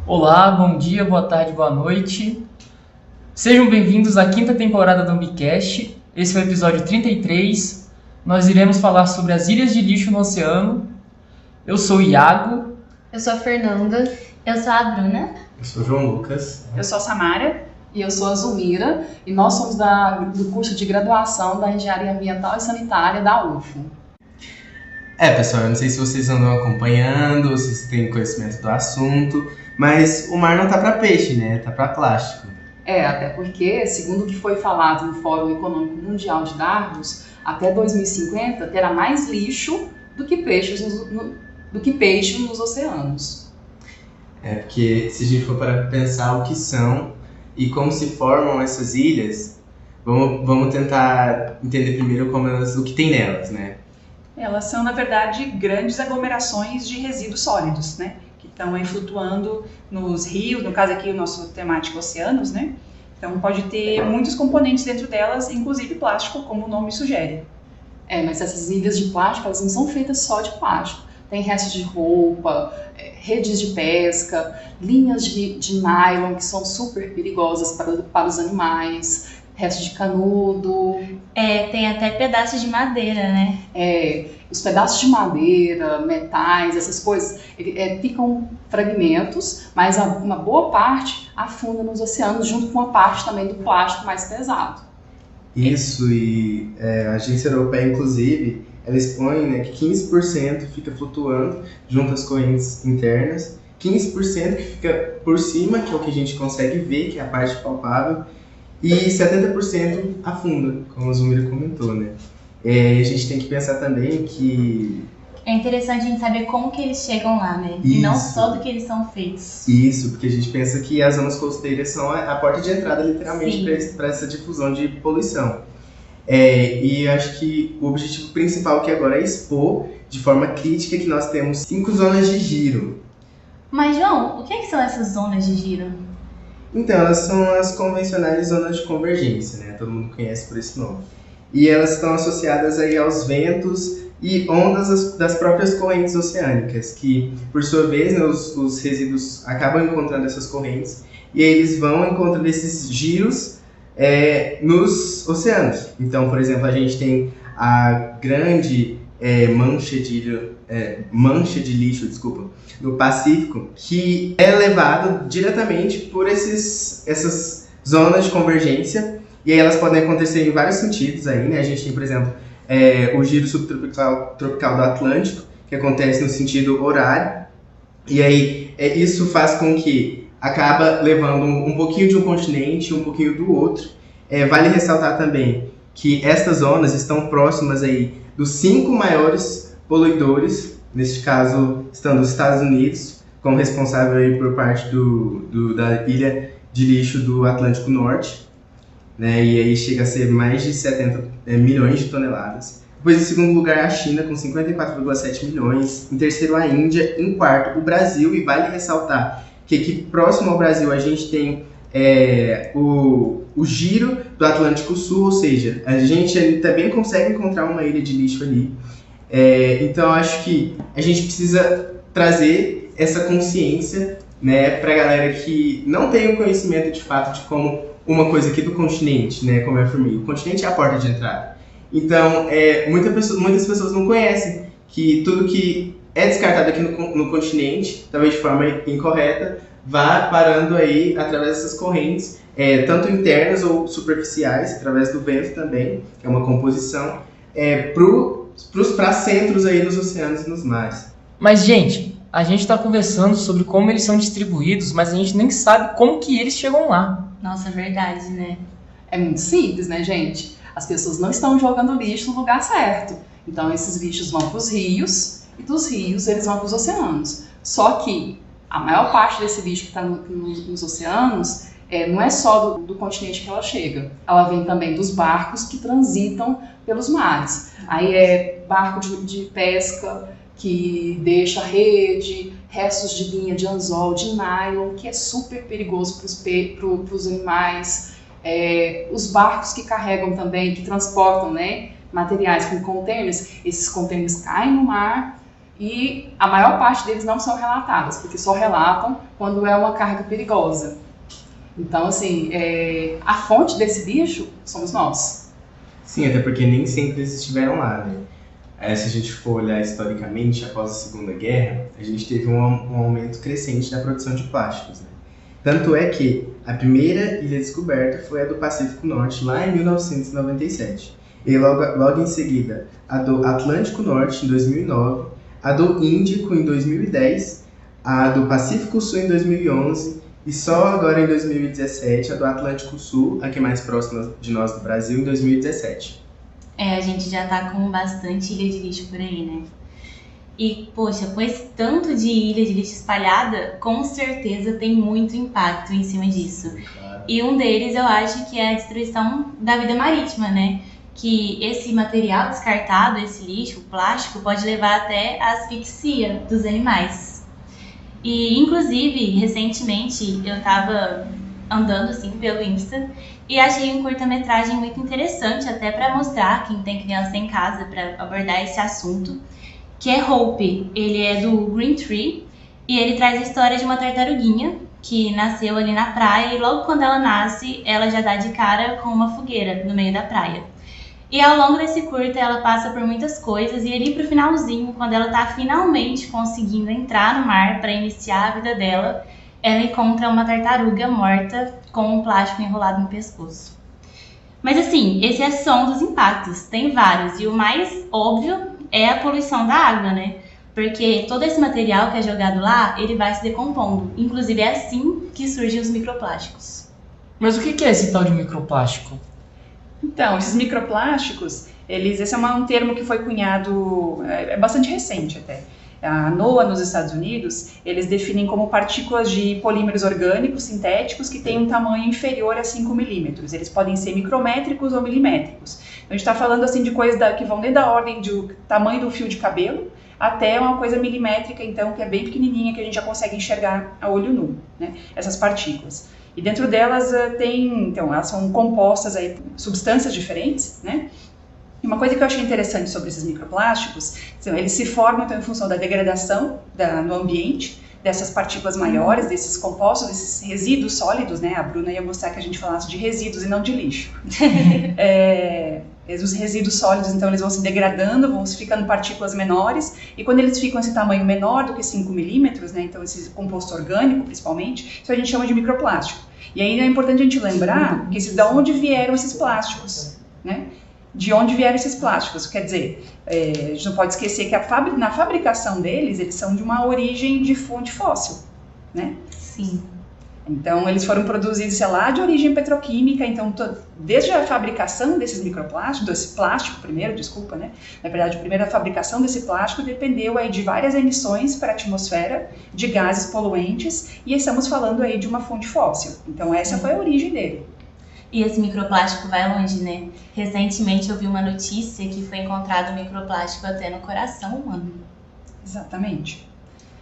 Olá, bom dia, boa tarde, boa noite. Sejam bem-vindos à quinta temporada do Ambicast. Esse é o episódio 33. Nós iremos falar sobre as ilhas de lixo no oceano. Eu sou o Iago. Eu sou a Fernanda. Eu sou a Bruna. Eu sou o João Lucas. Eu sou a Samara. E eu sou a Zulmira. E nós somos do curso de graduação da Engenharia Ambiental e Sanitária da UFO. Pessoal, eu não sei se vocês andam acompanhando, se vocês têm conhecimento do assunto, mas o mar não tá para peixe, né? Tá para plástico. Até porque, segundo o que foi falado no Fórum Econômico Mundial de Davos, até 2050 terá mais lixo do que peixe nos oceanos. Porque se a gente for para pensar o que são e como se formam essas ilhas, vamos tentar entender primeiro o que tem nelas, né? Elas são, na verdade, grandes aglomerações de resíduos sólidos, né? Que estão aí flutuando nos rios, no caso aqui o nosso temático oceanos, né? Então pode ter muitos componentes dentro delas, inclusive plástico, como o nome sugere. Mas essas ilhas de plástico, elas não são feitas só de plástico. Tem restos de roupa, redes de pesca, linhas de nylon que são super perigosas para os animais, restos de canudo. Tem até pedaços de madeira, né? Os pedaços de madeira, metais, essas coisas, ficam fragmentos, mas uma boa parte afunda nos oceanos, junto com a parte também do plástico mais pesado. Isso, e a agência europeia, inclusive, ela expõe, né, que 15% fica flutuando junto às correntes internas, 15% que fica por cima, que é o que a gente consegue ver, que é a parte palpável, e 70% afunda, como a Zulmira comentou, né? A gente tem que pensar também que... É interessante a gente saber como que eles chegam lá, né? Isso. E não só do que eles são feitos. Isso, porque a gente pensa que as zonas costeiras são a porta de entrada, literalmente, para essa difusão de poluição. E acho que o objetivo principal aqui agora é expor de forma crítica que nós temos 5 zonas de giro. Mas, João, o que são essas zonas de giro? Então, elas são as convencionais zonas de convergência, né? Todo mundo conhece por esse nome. E elas estão associadas aí aos ventos e ondas das próprias correntes oceânicas, que, por sua vez, né, os resíduos acabam encontrando essas correntes e aí eles vão encontrando esses giros nos oceanos. Então, por exemplo, a gente tem a grande mancha de lixo, no Pacífico, que é levado diretamente por essas zonas de convergência, e aí elas podem acontecer em vários sentidos aí, né? A gente tem, por exemplo, o giro subtropical do Atlântico, que acontece no sentido horário, e aí isso faz com que acaba levando um pouquinho de um continente, um pouquinho do outro. Vale ressaltar também que estas zonas estão próximas aí dos 5 maiores poluidores, neste caso estando os Estados Unidos, como responsável aí por parte da ilha de lixo do Atlântico Norte, né, e aí chega a ser mais de 70 milhões de toneladas. Depois, em segundo lugar, a China, com 54,7 milhões. Em terceiro, a Índia. Em quarto, o Brasil. E vale ressaltar que aqui próximo ao Brasil a gente tem o giro do Atlântico Sul, ou seja, a gente ali também consegue encontrar uma ilha de lixo ali. Então, acho que a gente precisa trazer essa consciência, né, para a galera que não tem o conhecimento de fato de como uma coisa aqui do continente, né, como é a formiga. O continente é a porta de entrada. Então, muitas pessoas não conhecem que tudo que é descartado aqui no continente, talvez de forma incorreta, vá parando aí através dessas correntes, tanto internas ou superficiais, através do vento também, que é uma composição, para centros aí nos oceanos e nos mares. Mas, gente, a gente está conversando sobre como eles são distribuídos, mas a gente nem sabe como que eles chegam lá. Nossa, verdade, né? É muito simples, né, gente? As pessoas não estão jogando lixo no lugar certo. Então, esses lixos vão para os rios, e dos rios eles vão para os oceanos. Só que a maior parte desse lixo que está nos oceanos não é só do continente que ela chega. Ela vem também dos barcos que transitam pelos mares. Aí é barco de pesca que deixa rede, restos de linha de anzol, de nylon, que é super perigoso para os animais. Os barcos que carregam também, que transportam, né, materiais com containers, esses containers caem no mar E a maior parte deles não são relatadas, porque só relatam quando é uma carga perigosa. Então, assim, a fonte desse lixo somos nós. Sim, até porque nem sempre eles estiveram lá, né? Se a gente for olhar historicamente, após a Segunda Guerra, a gente teve um aumento crescente da produção de plásticos, né? Tanto é que a primeira ilha descoberta foi a do Pacífico Norte, lá em 1997. E logo em seguida, a do Atlântico Norte, em 2009, a do Índico, em 2010, a do Pacífico Sul, em 2011, e só agora, em 2017, a do Atlântico Sul, a que é mais próxima de nós do Brasil, em 2017. A gente já tá com bastante ilha de lixo por aí, né? E, poxa, com esse tanto de ilha de lixo espalhada, com certeza tem muito impacto em cima disso. Claro. E um deles eu acho que é a destruição da vida marítima, né? Que esse material descartado, esse lixo, o plástico, pode levar até a asfixia dos animais. E, inclusive, recentemente eu tava andando assim pelo Insta e achei um curta-metragem muito interessante, até para mostrar quem tem criança em casa para abordar esse assunto, que é Hope. Ele é do Green Tree e ele traz a história de uma tartaruguinha que nasceu ali na praia e logo quando ela nasce, ela já dá de cara com uma fogueira no meio da praia. E ao longo desse curta ela passa por muitas coisas e ali pro finalzinho, quando ela tá finalmente conseguindo entrar no mar para iniciar a vida dela, ela encontra uma tartaruga morta com um plástico enrolado no pescoço. Mas assim, esse é só um dos impactos, tem vários, e o mais óbvio é a poluição da água, né? Porque todo esse material que é jogado lá, ele vai se decompondo. Inclusive é assim que surgem os microplásticos. Mas o que é esse tal de microplástico? Então, esses microplásticos, esse é um termo que foi cunhado, é bastante recente até. A NOAA, nos Estados Unidos, eles definem como partículas de polímeros orgânicos sintéticos que têm um tamanho inferior a 5 milímetros. Eles podem ser micrométricos ou milimétricos. Então, a gente está falando assim, de coisas que vão desde a ordem do tamanho do fio de cabelo até uma coisa milimétrica, então, que é bem pequenininha, que a gente já consegue enxergar a olho nu, né? Essas partículas. E dentro delas elas são compostas aí, substâncias diferentes, né? E uma coisa que eu achei interessante sobre esses microplásticos, eles se formam então, em função da degradação no ambiente, dessas partículas maiores, desses compostos, desses resíduos sólidos, né? A Bruna ia gostar que a gente falasse de resíduos e não de lixo. Os resíduos sólidos, então, eles vão se degradando, vão ficando partículas menores, e quando eles ficam esse tamanho menor do que 5 milímetros, né? Então, esse composto orgânico, principalmente, isso a gente chama de microplástico. E ainda é importante a gente lembrar de onde vieram esses plásticos, né? De onde vieram esses plásticos, quer dizer, a gente não pode esquecer que na fabricação deles, eles são de uma origem de fonte fóssil, né? Sim. Então, eles foram produzidos, sei lá, de origem petroquímica, então, desde a fabricação desses microplásticos, desse plástico primeiro, desculpa, né? Na verdade, a primeira fabricação desse plástico dependeu aí de várias emissões para a atmosfera de gases poluentes, e estamos falando aí de uma fonte fóssil. Então, essa foi a origem dele. E esse microplástico vai longe, né? Recentemente eu vi uma notícia que foi encontrado microplástico até no coração humano. Exatamente.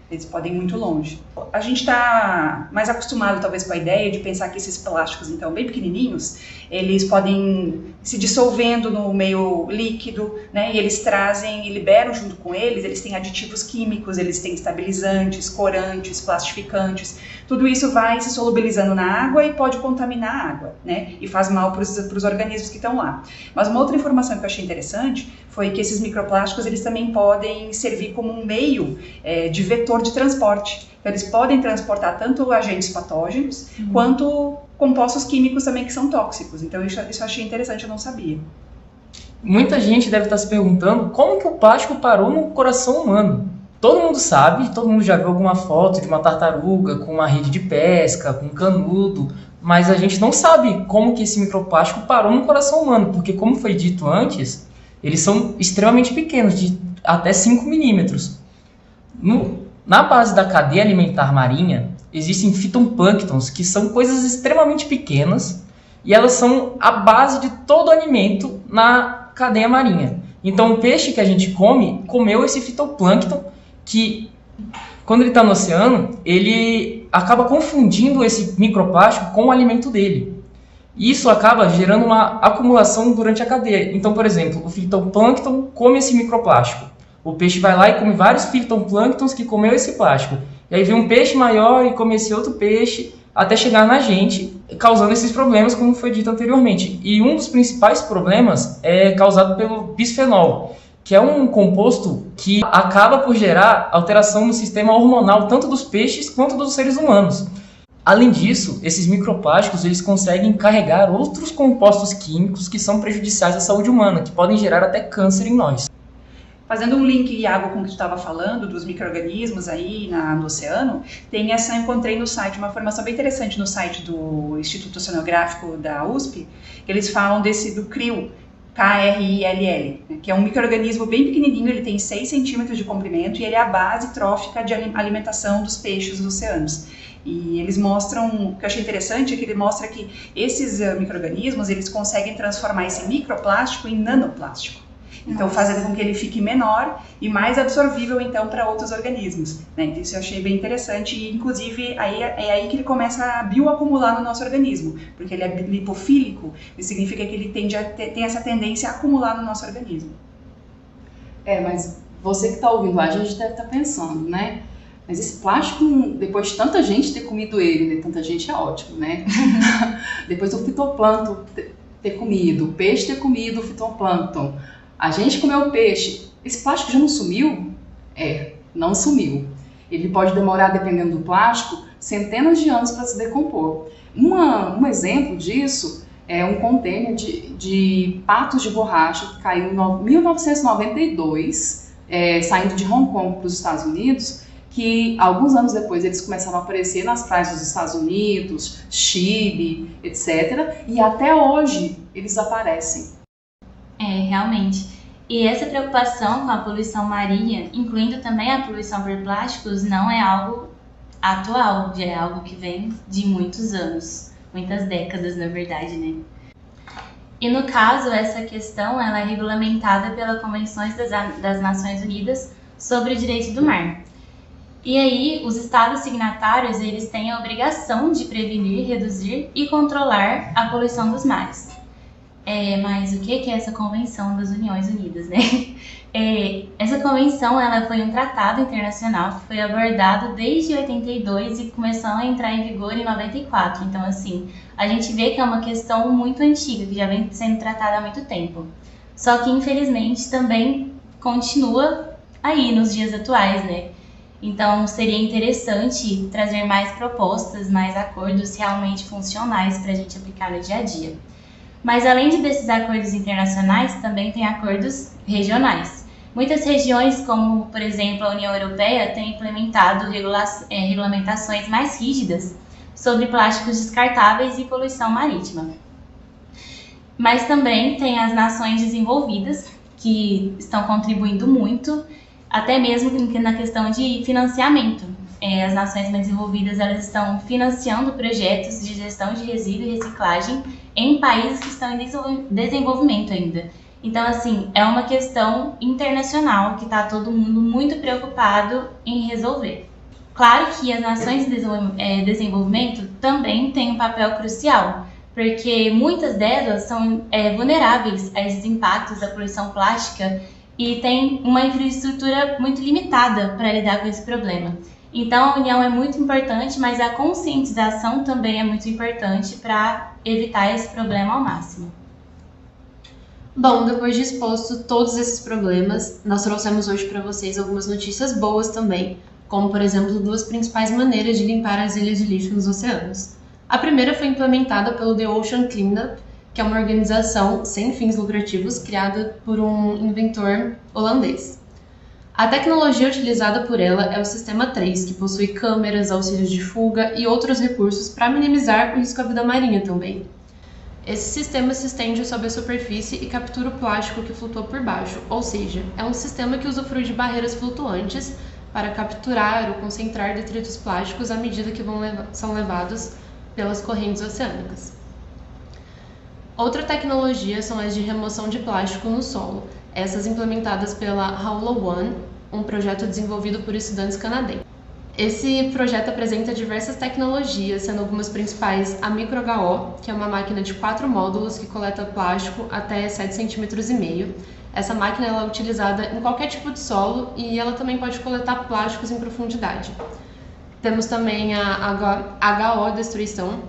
Eles podem ir muito longe. A gente está mais acostumado, talvez, com a ideia de pensar que esses plásticos, então, bem pequenininhos, eles podem se dissolvendo no meio líquido, né? E eles trazem e liberam junto com eles têm aditivos químicos, eles têm estabilizantes, corantes, plastificantes. Tudo isso vai se solubilizando na água e pode contaminar a água, né? E faz mal para os organismos que estão lá. Mas uma outra informação que eu achei interessante foi que esses microplásticos, eles também podem servir como um meio de vetor de transporte. Então, eles podem transportar tanto agentes patógenos, quanto compostos químicos também que são tóxicos. Então, isso eu achei interessante, eu não sabia. Muita gente deve estar se perguntando como que o plástico parou no coração humano. Todo mundo sabe, todo mundo já viu alguma foto de uma tartaruga com uma rede de pesca, com um canudo, mas a gente não sabe como que esse microplástico parou no coração humano, porque como foi dito antes, eles são extremamente pequenos, de até 5 milímetros. Na base da cadeia alimentar marinha, existem fitoplânctons, que são coisas extremamente pequenas, e elas são a base de todo alimento na cadeia marinha. Então o peixe que a gente comeu esse fitoplâncton, que quando ele está no oceano, ele acaba confundindo esse microplástico com o alimento dele. Isso acaba gerando uma acumulação durante a cadeia. Então, por exemplo, o fitoplâncton come esse microplástico. O peixe vai lá e come vários fitoplânctons que comeu esse plástico. E aí vem um peixe maior e come esse outro peixe, até chegar na gente, causando esses problemas, como foi dito anteriormente. E um dos principais problemas é causado pelo bisfenol, que é um composto que acaba por gerar alteração no sistema hormonal, tanto dos peixes quanto dos seres humanos. Além disso, esses microplásticos eles conseguem carregar outros compostos químicos que são prejudiciais à saúde humana, que podem gerar até câncer em nós. Fazendo um link, Iago, com o que tu estava falando, dos micro-organismos aí no oceano, encontrei no site uma informação bem interessante no site do Instituto Oceanográfico da USP, que eles falam do krill, KRILL, que é um micro-organismo bem pequenininho, ele tem 6 centímetros de comprimento e ele é a base trófica de alimentação dos peixes dos oceanos. E eles mostram, o que eu achei interessante é que ele mostra que esses micro-organismos, eles conseguem transformar esse microplástico em nanoplástico. Então, fazendo com que ele fique menor e mais absorvível, então, para outros organismos. Né? Isso eu achei bem interessante e, inclusive, é aí que ele começa a bioacumular no nosso organismo, porque ele é lipofílico, isso significa que ele tem essa tendência a acumular no nosso organismo. Mas você que está ouvindo a gente deve estar pensando, né? Mas esse plástico, depois de tanta gente ter comido ele, né? Tanta gente é ótimo, né? Depois do fitoplâncton ter comido, o peixe ter comido o fitoplâncton, a gente comeu o peixe, esse plástico já não sumiu? Não sumiu. Ele pode demorar, dependendo do plástico, centenas de anos para se decompor. Um exemplo disso é um contêiner de patos de borracha que caiu em 1992, saindo de Hong Kong para os Estados Unidos, que alguns anos depois eles começaram a aparecer nas praias dos Estados Unidos, Chile, etc. E até hoje eles aparecem. Realmente. E essa preocupação com a poluição marinha, incluindo também a poluição por plásticos, não é algo atual, já é algo que vem de muitos anos, muitas décadas, na verdade, né? E no caso, essa questão ela é regulamentada pelas Convenções das Nações Unidas sobre o Direito do Mar. E aí, os estados signatários, eles têm a obrigação de prevenir, reduzir e controlar a poluição dos mares. Mas o que é essa Convenção das Nações Unidas, né? Essa convenção ela foi um tratado internacional que foi abordado desde 82 e começou a entrar em vigor em 94. Então, assim, a gente vê que é uma questão muito antiga, que já vem sendo tratada há muito tempo. Só que, infelizmente, também continua aí nos dias atuais, né? Então, seria interessante trazer mais propostas, mais acordos realmente funcionais para a gente aplicar no dia a dia. Mas além desses acordos internacionais, também tem acordos regionais. Muitas regiões, como por exemplo a União Europeia, têm implementado regulamentações mais rígidas sobre plásticos descartáveis e poluição marítima. Mas também tem as nações desenvolvidas, que estão contribuindo muito, até mesmo na questão de financiamento. As nações mais desenvolvidas elas estão financiando projetos de gestão de resíduo e reciclagem em países que estão em desenvolvimento ainda. Então, assim, é uma questão internacional que está todo mundo muito preocupado em resolver. Claro que as nações de desenvolvimento também têm um papel crucial, porque muitas delas são vulneráveis a esses impactos da poluição plástica e têm uma infraestrutura muito limitada para lidar com esse problema. Então, a união é muito importante, mas a conscientização também é muito importante para evitar esse problema ao máximo. Bom, depois de exposto todos esses problemas, nós trouxemos hoje para vocês algumas notícias boas também, como, por exemplo, 2 principais maneiras de limpar as ilhas de lixo nos oceanos. A primeira foi implementada pelo The Ocean Cleanup, que é uma organização sem fins lucrativos criada por um inventor holandês. A tecnologia utilizada por ela é o Sistema 3, que possui câmeras, auxílios de fuga e outros recursos para minimizar o risco à vida marinha também. Esse sistema se estende sobre a superfície e captura o plástico que flutua por baixo, ou seja, é um sistema que usufrui de barreiras flutuantes para capturar ou concentrar detritos plásticos à medida que são levados pelas correntes oceânicas. Outra tecnologia são as de remoção de plástico no solo, essas implementadas pela Howlo One, um projeto desenvolvido por estudantes canadenses. Esse projeto apresenta diversas tecnologias, sendo algumas principais a micro-HO, que é uma máquina de 4 módulos que coleta plástico até 7,5 cm. Essa máquina ela é utilizada em qualquer tipo de solo e ela também pode coletar plásticos em profundidade. Temos também a HO Destruição,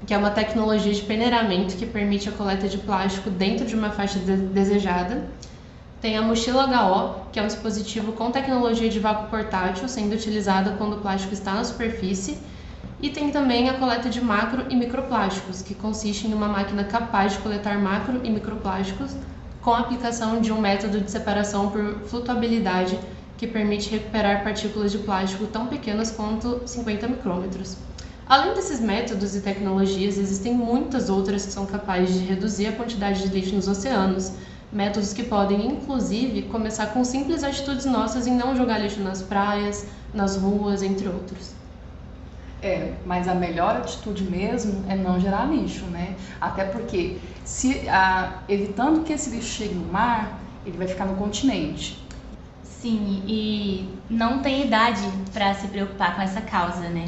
que é uma tecnologia de peneiramento que permite a coleta de plástico dentro de uma faixa desejada. Tem a mochila HO, que é um dispositivo com tecnologia de vácuo portátil, sendo utilizada quando o plástico está na superfície. E tem também a coleta de macro e microplásticos, que consiste em uma máquina capaz de coletar macro e microplásticos com a aplicação de um método de separação por flutuabilidade que permite recuperar partículas de plástico tão pequenas quanto 50 micrômetros. Além desses métodos e tecnologias, existem muitas outras que são capazes de reduzir a quantidade de lixo nos oceanos, métodos que podem, inclusive, começar com simples atitudes nossas em não jogar lixo nas praias, nas ruas, entre outros. Mas a melhor atitude mesmo é não gerar lixo, né? Até porque, evitando que esse lixo chegue no mar, ele vai ficar no continente. Sim, e não tem idade para se preocupar com essa causa, né?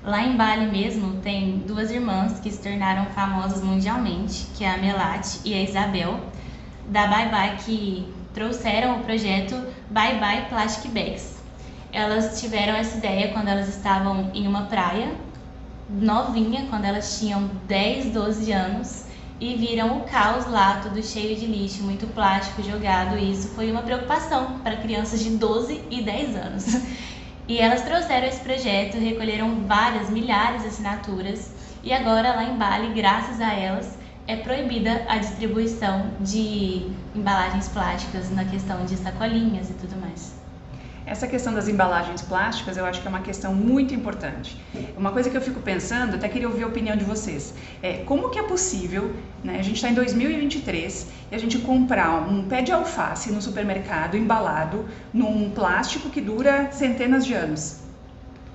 Lá em Bali mesmo tem 2 irmãs que se tornaram famosas mundialmente, que é a Melati e a Isabel, da Bye Bye, que trouxeram o projeto Bye Bye Plastic Bags. Elas tiveram essa ideia quando elas estavam em uma praia, novinha, quando elas tinham 10, 12 anos, e viram o caos lá, tudo cheio de lixo, muito plástico jogado, e isso foi uma preocupação para crianças de 12 e 10 anos. E elas trouxeram esse projeto, recolheram milhares de assinaturas, e agora lá em Bali, graças a elas, é proibida a distribuição de embalagens plásticas na questão de sacolinhas e tudo mais. Essa questão das embalagens plásticas eu acho que é uma questão muito importante. Uma coisa que eu fico pensando, até queria ouvir a opinião de vocês, como que é possível, né, a gente está em 2023 e a gente comprar um pé de alface no supermercado embalado num plástico que dura centenas de anos?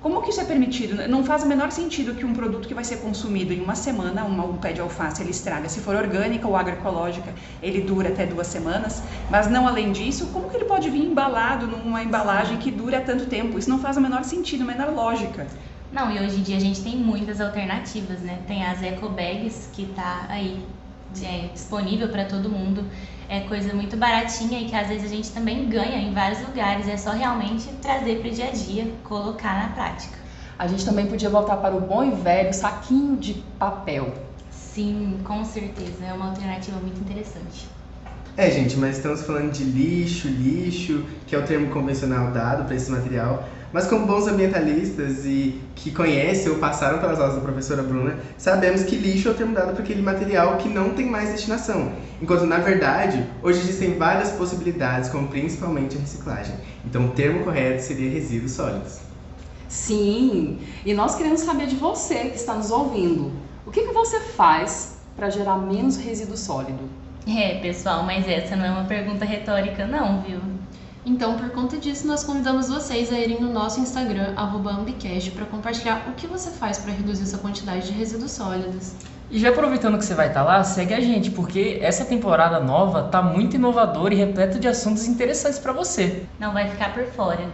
Como que isso é permitido? Não faz o menor sentido que um produto que vai ser consumido em uma semana, um pé de alface, ele estraga. Se for orgânica ou agroecológica, ele dura até 2 semanas. Mas não além disso, como que ele pode vir embalado numa embalagem que dura tanto tempo? Isso não faz o menor sentido, a menor lógica. Não, e hoje em dia a gente tem muitas alternativas, né? Tem as eco bags, que tá aí disponível para todo mundo. É coisa muito baratinha e que às vezes a gente também ganha em vários lugares. É só realmente trazer para o dia a dia, colocar na prática. A gente também podia voltar para o bom e velho saquinho de papel. Sim, com certeza. É uma alternativa muito interessante. Gente, mas estamos falando de lixo, que é o termo convencional dado para esse material. Mas como bons ambientalistas e que conhecem ou passaram pelas aulas da professora Bruna, sabemos que lixo é o termo dado para aquele material que não tem mais destinação. Enquanto, na verdade, hoje existem várias possibilidades, como principalmente a reciclagem. Então, o termo correto seria resíduos sólidos. Sim, e nós queremos saber de você que está nos ouvindo. O que você faz para gerar menos resíduo sólido? Pessoal, mas essa não é uma pergunta retórica não, viu? Então, por conta disso, nós convidamos vocês a irem no nosso Instagram, @ambicast, para compartilhar o que você faz para reduzir essa quantidade de resíduos sólidos. E já aproveitando que você vai estar lá, segue a gente, porque essa temporada nova tá muito inovadora e repleta de assuntos interessantes para você. Não vai ficar por fora.